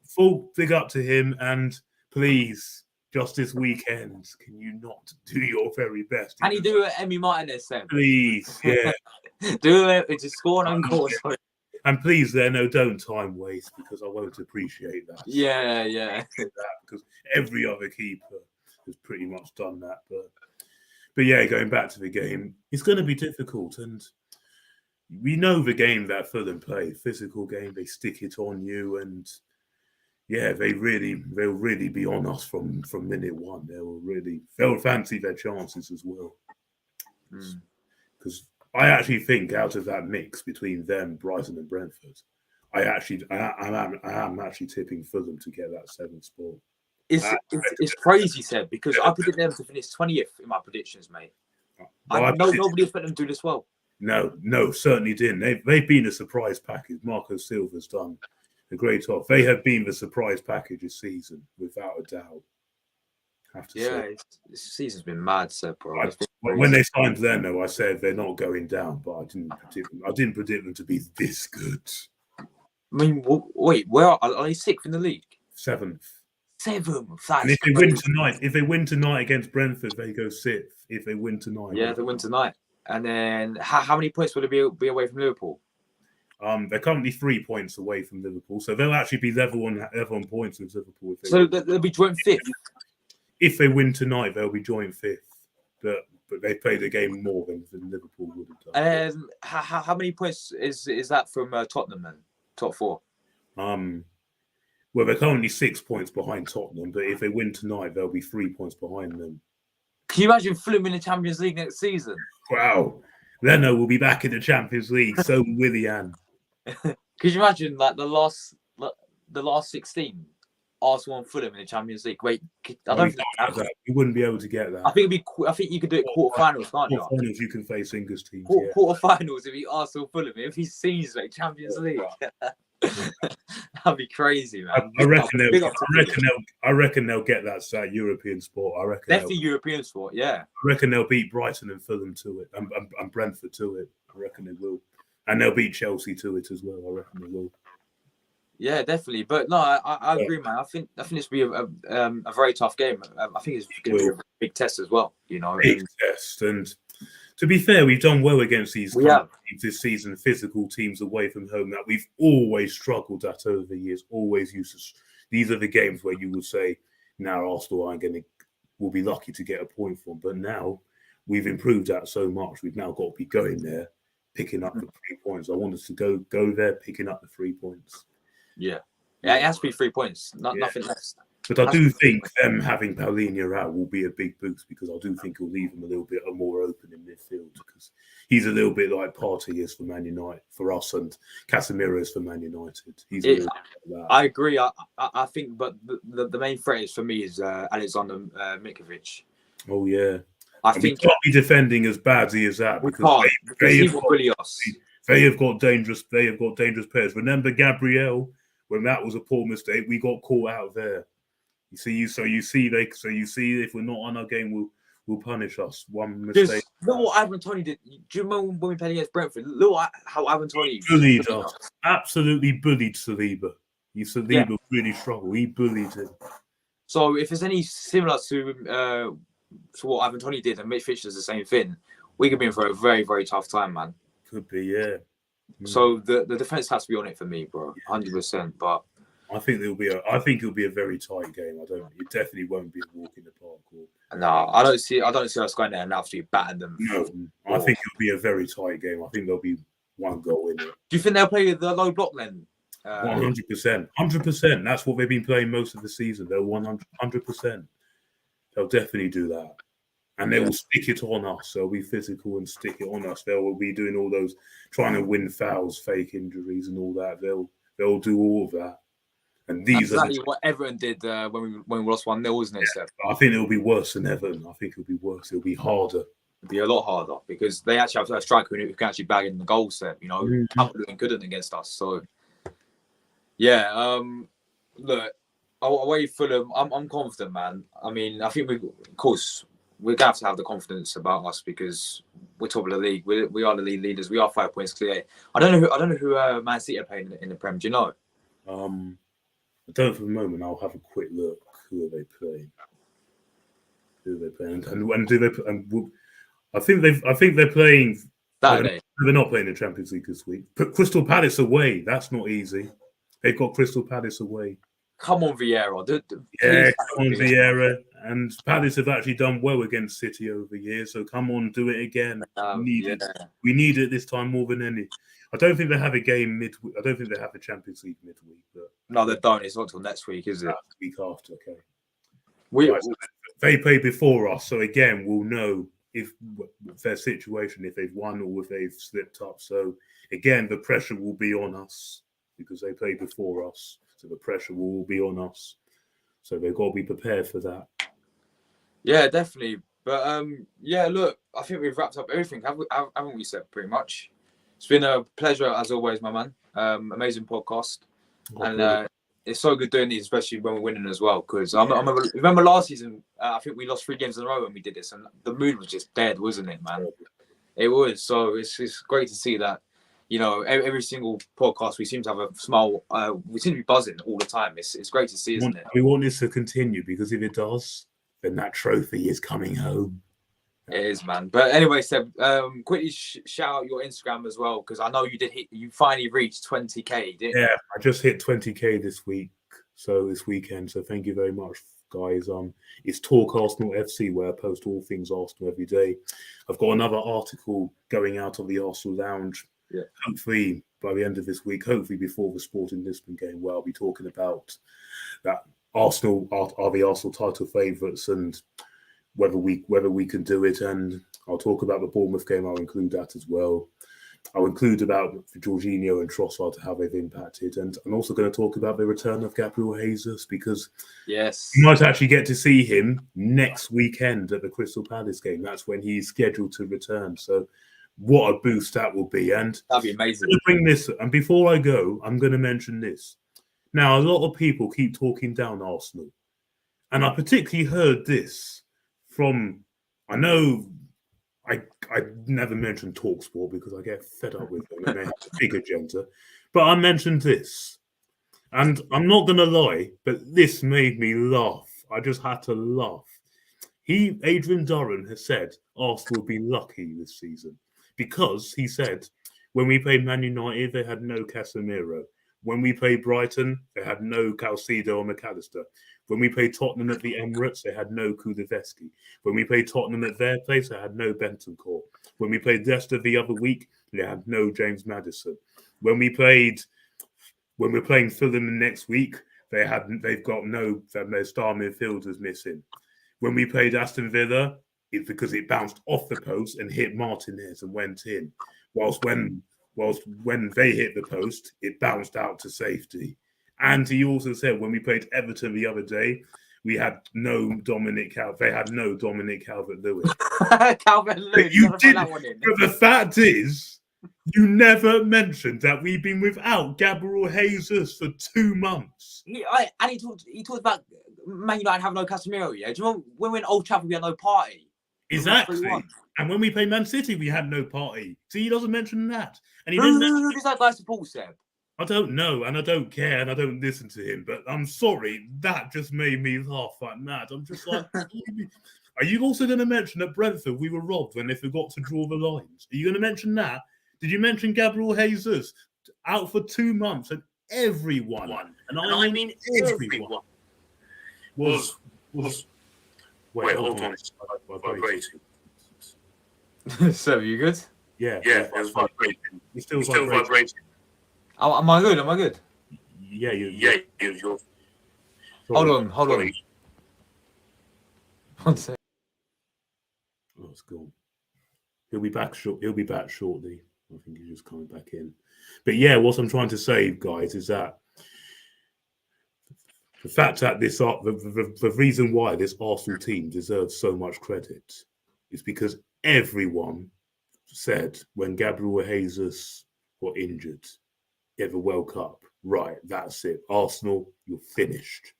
full big up to him, and please, just this weekend, can you not do your very best? Can you do it, Emi Martinez then? Please, yeah. Do it. Just score an encore. And please, don't time waste, because I won't appreciate that. Yeah. Because every other keeper has pretty much done that. But yeah, going back to the game, it's going to be difficult, and we know the game that Fulham play, physical game. They stick it on you, and yeah, they'll really be on us from minute one. They'll fancy their chances as well. Because I actually think out of that mix between them, Brighton and Brentford, I am actually tipping Fulham to get that 7th spot. It's crazy, Seb, because I predicted them to finish 20th in my predictions, mate. Nobody expected them to do this well. No, certainly didn't. They've been a surprise package. Marco Silva's done a great job. They have been the surprise package this season, without a doubt. Say. This season's been mad, Seb, bro. When they signed them, though, I said they're not going down, but I didn't predict them to be this good. I mean, wait, where are they? 6th in the league? 7th. 7th. And if they win tonight against Brentford, they go 6th. If they win tonight, they win tonight. And then how many points would it be away from Liverpool? They're currently 3 points away from Liverpool, so they'll actually be level on points with Liverpool. So they'll be joint 5th. If they win tonight, they'll be joint 5th. But they play the game more than Liverpool would have done. How many points is that from Tottenham then? Top 4. Well, they're currently 6 points behind Tottenham, but if they win tonight, they'll be 3 points behind them. Can you imagine Fulham in the Champions League next season? Wow. Leno will be back in the Champions League. So will Willian. Could you imagine the last 16, Arsenal and Fulham in the Champions League? Wait, I don't think you wouldn't be able to get that. I think you could do it quarterfinals, can't you? Quarterfinals, you can face English teams. Quarterfinals, if you Arsenal, Fulham, if he sees Champions League. That'd be crazy, man. I reckon they'll get that European sport. I reckon definitely European sport. Yeah. I reckon they'll beat Brighton and Fulham to it, and Brentford to it. I reckon they will, and they'll beat Chelsea to it as well. I reckon they will. Yeah, definitely. But no, I agree, man. I think this will be a very tough game. I think it's going to be a big test as well, you know. Big test. And to be fair, we've done well against these teams this season, physical teams away from home that we've always struggled at over the years, always used to. These are the games where you will say, now Arsenal will be lucky to get a point from. But now we've improved that so much. We've now got to be going there, picking up the 3 points. I want us to go there, picking up the 3 points. Yeah, it has to be 3 points, nothing less. But I do think them having Paulinho out will be a big boost, because I do think it'll leave him a little bit more open in midfield, because he's a little bit like Partey is for Man United, for us, and Casemiro is for Man United. I agree. I think, but the main threat is for me is Alexander Mitrovic. Oh yeah, I think we can't be defending as badly as that, because they have got dangerous players. Remember Gabriel, when that was a poor mistake, we got caught out there. You see, if we're not on our game, will punish us. One mistake. Look what Ivan Toney did. Do you remember when we played against Brentford? Look how Ivan Toney bullied us. Absolutely bullied Saliba. Saliba really struggled. He bullied him. So if it's any similar to what Ivan Toney did, and Mitch Fisher does the same thing, we could be in for a very, very tough time, man. Could be, yeah. So the defense has to be on it for me, bro. 100%. But I think it'll be a very tight game. It definitely won't be a walk in the park. No, I don't see us going there and absolutely battering them. No, I think it'll be a very tight game. I think there'll be one goal in it. Do you think they'll play the low block then? 100%. 100%. That's what they've been playing most of the season. They're 100%. They'll definitely do that. And they will stick it on us. They'll be physical and stick it on us. They will be doing all those, trying to win fouls, fake injuries and all that. They'll do all of that. And these That's exactly what Everton did when we lost 1-0, isn't it, Seb? I think it'll be worse than Everton. I think it'll be worse. It'll be harder. It'll be a lot harder, because they actually have a striker who can actually bag in the goal set. You know, Calvert-Lewin couldn't against us. So, yeah. Look, away Fulham, I'm confident, man. I mean, I think we're going to have the confidence about us, because we're top of the league. We are the league leaders. We are 5 points clear. I don't know who Man City are playing in the Prem. Do you know? I don't for the moment. I'll have a quick look. Who are they playing? And when do they? I think they're playing Saturday. They're not playing the Champions League this week. Put Crystal Palace away. That's not easy. They've got Crystal Palace away. Come on, Vieira. Come on, Vieira. And Palace have actually done well against City over the years. So come on, do it again. We need it this time more than any. I don't think they have a game midweek. I don't think they have a Champions League midweek. But no, they don't. It's not till next week, is it? The week after, okay. They play before us, so again, we'll know if their situation, if they've won or if they've slipped up. So again, the pressure will be on us, because they play before us. So the pressure will be on us. So they've got to be prepared for that. Yeah, definitely. But look, I think we've wrapped up everything, haven't we, Seb, pretty much? It's been a pleasure as always, my man. Amazing podcast. And it's so good doing these, especially when we're winning as well. Because I remember last season, I think we lost 3 games in a row when we did this, and the mood was just dead, wasn't it, man? It was. So it's great to see that, you know, every single podcast we seem to have a smile. We seem to be buzzing all the time. It's great to see, isn't it? We want this to continue, because if it does, then that trophy is coming home. It is, man. But anyway, Seb, quickly shout out your Instagram as well, because I know you finally reached 20k, didn't you? Yeah, I just hit 20k this weekend. So thank you very much, guys. It's Talk Arsenal FC, where I post all things Arsenal every day. I've got another article going out of the Arsenal Lounge. Yeah. Hopefully by the end of this week, hopefully before the Sporting Lisbon game, where I'll be talking about that Arsenal are the Arsenal title favourites and whether we can do it. And I'll talk about the Bournemouth game. I'll include that as well. I'll include about Jorginho and Trossard, how they've impacted. And I'm also going to talk about the return of Gabriel Jesus, because you might actually get to see him next weekend at the Crystal Palace game. That's when he's scheduled to return. So what a boost that will be. And that'd be amazing. I'm going to bring this, and before I go, I'm going to mention this. Now, a lot of people keep talking down Arsenal. And I particularly heard this from, I know I never mentioned TalkSport because I get fed up with them and they have a big agenda. But I mentioned this. And I'm not going to lie, but this made me laugh. I just had to laugh. Adrian Durham has said Arsenal will be lucky this season because he said when we played Man United, they had no Casemiro. When we played Brighton, they had no Caicedo or McAllister. When we played Tottenham at the Emirates, they had no Kulusevski. When we played Tottenham at their place, they had no Bentancur. When we played Leicester the other week, they had no James Maddison. When we're playing Fulham next week, they've got their star midfielders missing. When we played Aston Villa, it's because it bounced off the post and hit Martinez and went in. Whilst when they hit the post, it bounced out to safety. And he also said when we played Everton the other day, we had no Dominic Calvert. They had no Dominic Calvert-Lewin. Calvert-Lewin. But the fact is, you never mentioned that we've been without Gabriel Jesus for 2 months. He talked about Man United having no Casemiro. Yeah, do you remember when we went Old Trafford we had no party? Exactly. And when we played Man City, we had no party. See, he doesn't mention that. And who does that guy support, Seb? I don't know, and I don't care, and I don't listen to him. But I'm sorry, that just made me laugh like mad. I'm just like, are you also going to mention that Brentford we were robbed when they forgot to draw the lines? Are you going to mention that? Did you mention Gabriel Jesus out for 2 months and everyone, and I mean everyone, was wait, hold on. So, you good? Yeah, it was vibrating. It's still vibrating. Oh, am I good? Yeah, you're. Hold on. One second. Oh, it's gone. He'll be back shortly. I think he's just coming back in. But yeah, what I'm trying to say, guys, is that the fact that the reason why this Arsenal team deserves so much credit is because everyone said when Gabriel Jesus got injured at the World Cup, right, that's it. Arsenal, you're finished.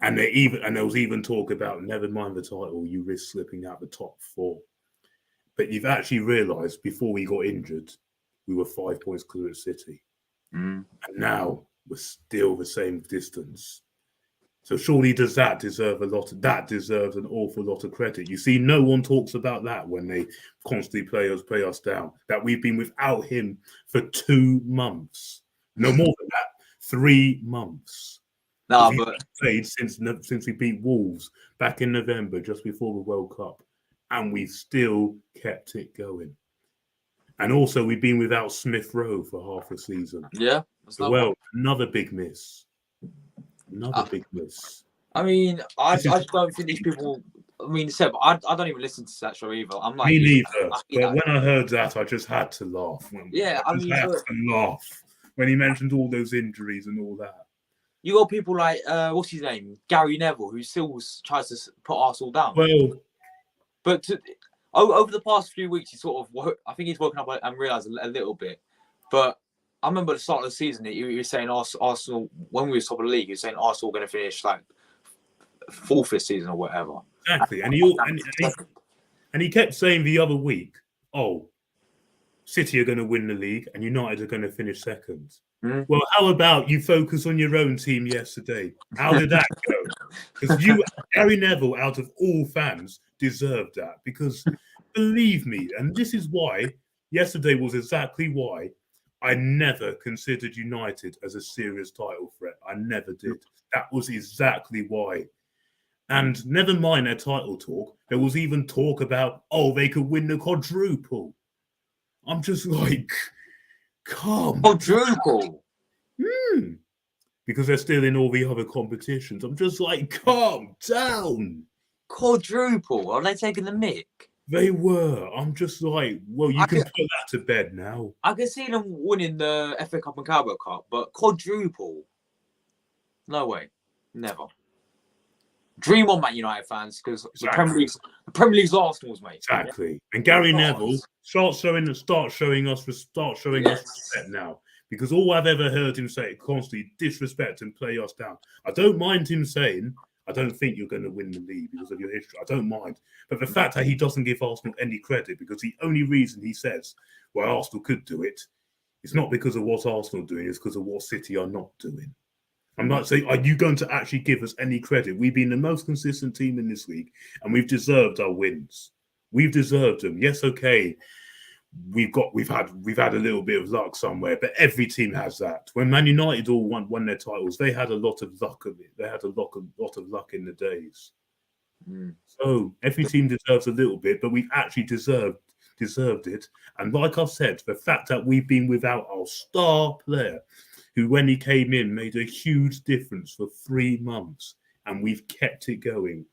And there was even talk about never mind the title, you risk slipping out the top 4. But you've actually realised before we got injured, we were 5 points clear at City. And now we're still the same distance. So surely does that deserve that deserves an awful lot of credit. You see, no one talks about that when they constantly play us down. That we've been without him for 2 months. No more than that, 3 months. No, but played since we beat Wolves back in November, just before the World Cup, and we've still kept it going. And also, we've been without Smith Rowe for half a season. Yeah, another big miss. Another big miss. I mean, I don't think these people. I mean, Seb, I don't even listen to that show either. I'm like, me neither. But when I heard that, I just had to laugh. To laugh when he mentioned all those injuries and all that. You got people like what's his name, Gary Neville, who still tries to put Arsenal down. Well, but over the past few weeks, I think he's woken up and realised a little bit. But I remember at the start of the season, he was saying Arsenal, when we were top of the league, he was saying Arsenal were going to finish like 4th this season or whatever. Exactly. And he kept saying the other week, City are going to win the league and United are going to finish second. Well, how about you focus on your own team yesterday? How did that go? Because Gary Neville, out of all fans, deserved that. Because believe me, and this is why, yesterday was exactly why I never considered United as a serious title threat. I never did. That was exactly why. And never mind their title talk, there was even talk about, they could win the quadruple. I'm just like, quadruple? Because they're still in all the other competitions. I'm just like, calm down. Quadruple? Are they taking the mick? They were. I'm just like, well, you can put that to bed now. I can see them winning the FA Cup and Carabao Cup, but quadruple? No way. Never. Dream on, Man United fans, because exactly. the Premier League's Arsenal's, mate. Exactly. And Gary Neville start showing us respect now. Because all I've ever heard him say constantly disrespect and play us down. I don't mind him saying, I don't think you're going to win the league because of your history. I don't mind. But the fact that he doesn't give Arsenal any credit, because the only reason he says, well, Arsenal could do it, it's not because of what Arsenal are doing, it's because of what City are not doing. I'm not saying, are you going to actually give us any credit? We've been the most consistent team in this league, and we've deserved our wins. We've deserved them. Yes, okay. We've had a little bit of luck somewhere, but every team has that. When Man United all won their titles, they had a lot of luck of it. They had a lot of luck in the days. So every team deserves a little bit, but we've actually deserved it. And like I've said, the fact that we've been without our star player, who when he came in made a huge difference for 3 months, and we've kept it going,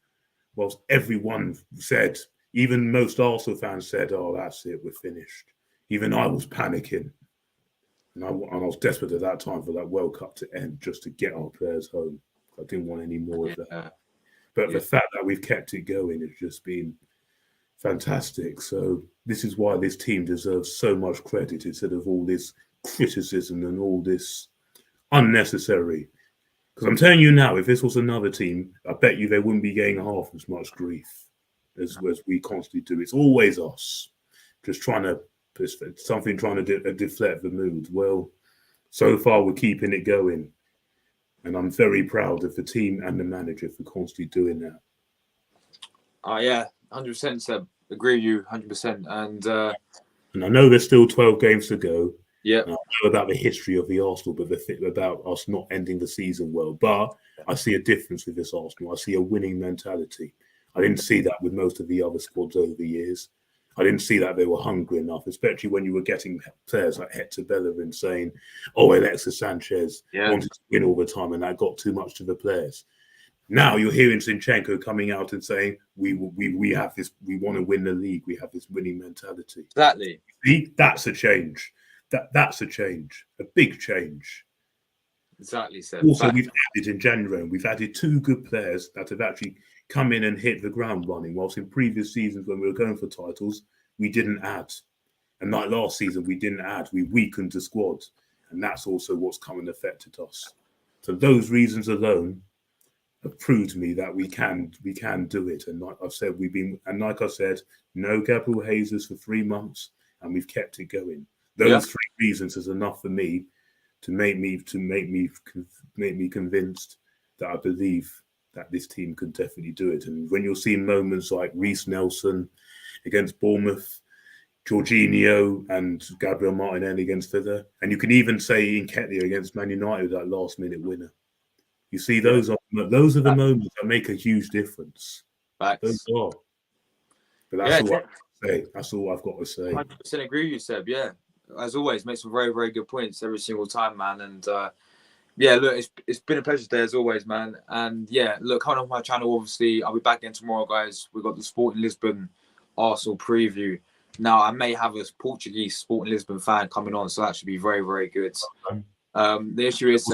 whilst everyone said, even most Arsenal fans said, "Oh, that's it, we're finished." Even I was panicking, and I was desperate at that time for that World Cup to end, just to get our players home. I didn't want any more of that. But the fact that we've kept it going has just been fantastic. So this is why this team deserves so much credit instead of all this criticism and all this unnecessary. Because I'm telling you now, if this was another team, I bet you they wouldn't be getting half as much grief as we constantly do. It's always us, just trying to deflect the mood. Well, so far we're keeping it going, and I'm very proud of the team and the manager for constantly doing that. Oh yeah, 100%, Seb. Agree with you 100%. And I know there's still 12 games to go. Yeah, I know about the history of the Arsenal, but the thing about us not ending the season well. But I see a difference with this Arsenal. I see a winning mentality. I didn't see that with most of the other squads over the years. I didn't see that they were hungry enough, especially when you were getting players like Hector Bellerin saying, "Oh, Alexis Sanchez wanted to win all the time, and that got too much to the players." Now you're hearing Zinchenko coming out and saying, "We have this. We want to win the league. We have this winning mentality." Exactly. See, that's a change. That's a change, a big change. Exactly, Seb. Also, we've added in January, we've added 2 good players that have actually come in and hit the ground running, whilst in previous seasons when we were going for titles, we didn't add. And like last season, we didn't add. We weakened the squad. And that's also what's come and affected us. So those reasons alone have proved to me that we can do it. And like I've said, like I said, no Gabriel Jesus for 3 months, and we've kept it going. Those 3 reasons is enough for me to make me convinced that I believe that this team can definitely do it. And when you'll see moments like Reece Nelson against Bournemouth, Jorginho and Gabriel Martinelli against Villa, and you can even say Nketiah against Man United, that last-minute winner. You see, those are the moments that make a huge difference. Those are. But that's all I have to say. That's all I've got to say. 100% agree with you, Seb. Yeah, as always, make some very, very good points every single time, man. And yeah, look, it's been a pleasure today as always, man. And yeah, look, coming off my channel, obviously, I'll be back again tomorrow, guys. We've got the Sporting Lisbon Arsenal preview. Now, I may have a Portuguese Sporting Lisbon fan coming on, so that should be very, very good. The issue is,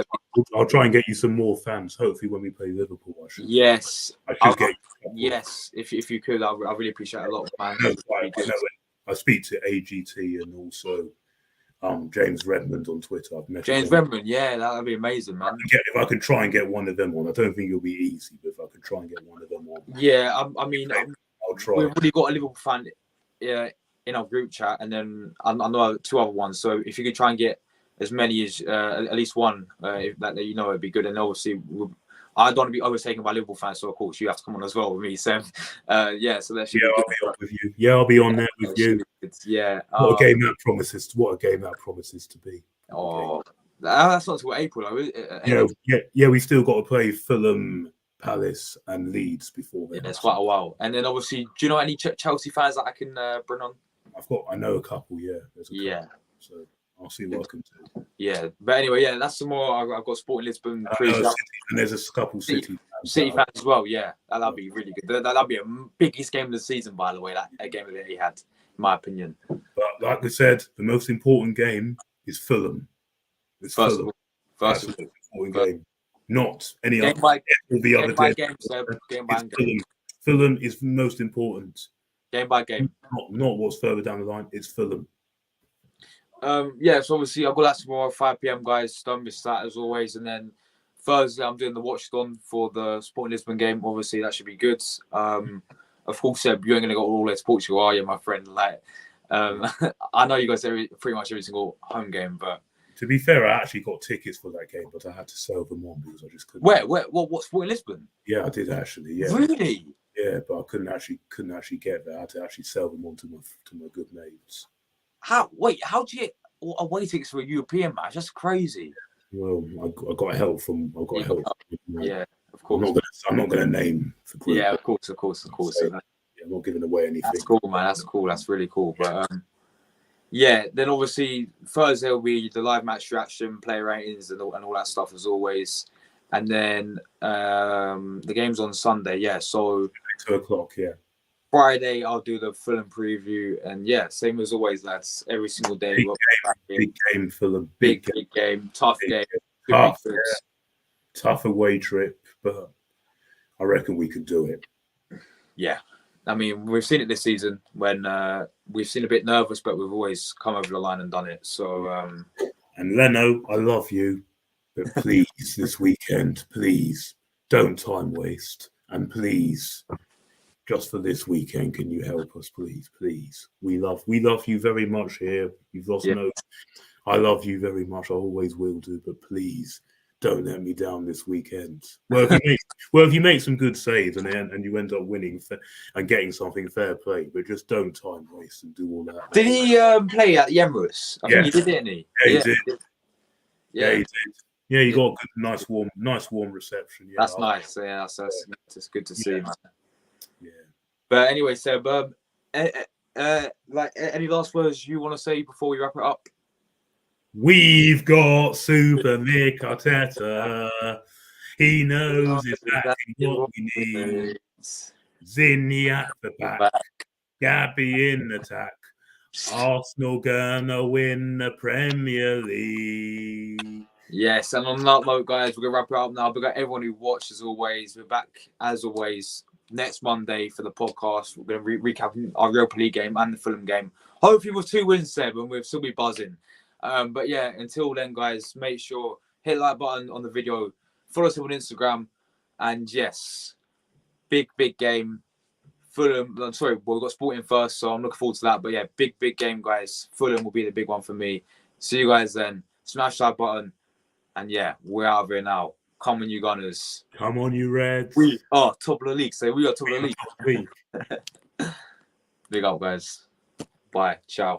I'll try and get you some more fans. Hopefully, when we play Liverpool, yes, yes. If you could, I really appreciate it a lot, man. I speak to AGT and also James Redmond on Twitter. I've met James Redmond, yeah, that'd be amazing, man. If I can try and get one of them on, I don't think it'll be easy, but if I can try and get one of them on, yeah, I mean, I'll try. We've already got a Liverpool fan, in our group chat, and then I know 2 other ones. So if you could try and get as many as at least one, if that it'd be good. And obviously, I don't want to be overtaken by Liverpool fans, so of course you have to come on as well with me, Sam. Yeah, so that should be I'll be on with you. Yeah, I'll be on there with you. Yeah. What a game that promises! What a game that promises to be. Oh, that's not until April, though. Yeah. We still got to play Fulham, Palace, and Leeds before then. Yeah, it's quite a while. And then obviously, do you know any Chelsea fans that I can bring on? I know a couple. Yeah. Yeah. So I'll see what I can do. Yeah, but anyway, yeah, that's some more. I've got Sporting Lisbon. And there's a couple City fans as well. Yeah, that'll be really good. That'll be a biggest game of the season, by the way. That game that he had, in my opinion. But like I said, the most important game is Fulham. It's first Fulham. First the most important game, not any game other. By, the other game by game. Fulham is the most important. Game by game. Not what's further down the line. It's Fulham. Yeah, so obviously I've got that tomorrow, 5 p.m, guys. Don't miss that as always. And then Thursday, I'm doing the watch-on for the Sporting Lisbon game. Obviously, that should be good. Of course, Seb, you ain't going to go all the way to Portugal, are you, my friend? Like, I know you guys pretty much every single home game, but To be fair, I actually got tickets for that game, but I had to sell them on because I just couldn't. Where? What sport in Lisbon? Yeah, I did actually. Yeah, Really? yeah, but I couldn't actually get there. I had to actually sell them on to my good mates. How? Wait, how do you get away tickets for a European match? That's crazy. Well, I got help from. Yeah, of I'm course. I'm not going to name the group. Yeah, of course. So, yeah, I'm not giving away anything. That's cool, man. That's cool. That's really cool. But yeah, then obviously Thursday will be the live match reaction, player ratings, and all that stuff as always. And then the game's on Sunday. Yeah, so 2:00. Yeah. Friday I'll do the Fulham preview, and yeah, same as always, lads. Every single day, Big game for the big game, tough game, tough away trip, but I reckon we could do it. Yeah, I mean we've seen it this season when we've seen a bit nervous, but we've always come over the line and done it. So and Leno, I love you, but please this weekend, please don't time waste, and please. Just for this weekend, can you help us, please? Please, we love you very much here. You've lost no. I love you very much. I always will do, but please don't let me down this weekend. Well, if you make some good saves and you end up winning and getting something, fair play. But just don't time waste and do all that. Did he play at the Emirates? I think he did, didn't he? Yeah, he did. Yeah, he did. Yeah, you got a good, nice warm reception. Yeah, that's nice. Yeah, that's good to see, man. Yeah. But anyway, Seb, like any last words you want to say before we wrap it up? We've got Super Mick Arteta. He knows exactly what we need. Zinni at the back. Gabby in attack. Arsenal gonna win the Premier League. Yes, and on that note, guys, we're gonna wrap it up now. We've got everyone who watched as always. We're back as always next Monday for the podcast. We're gonna recap our Europa League game and the Fulham game. Hopefully with 2 wins, Seb, and we'll still be buzzing. But yeah, until then, guys, make sure hit the like button on the video, follow us on Instagram, and yes, big game. Fulham. I'm sorry, we've got Sporting first, so I'm looking forward to that. But yeah, big game, guys. Fulham will be the big one for me. See you guys then. Smash that button, and yeah, we're out of here now. Come on, you Gunners. Come on, you Reds. We are top of the league. So we are top of the league. Big up, guys. Bye. Ciao.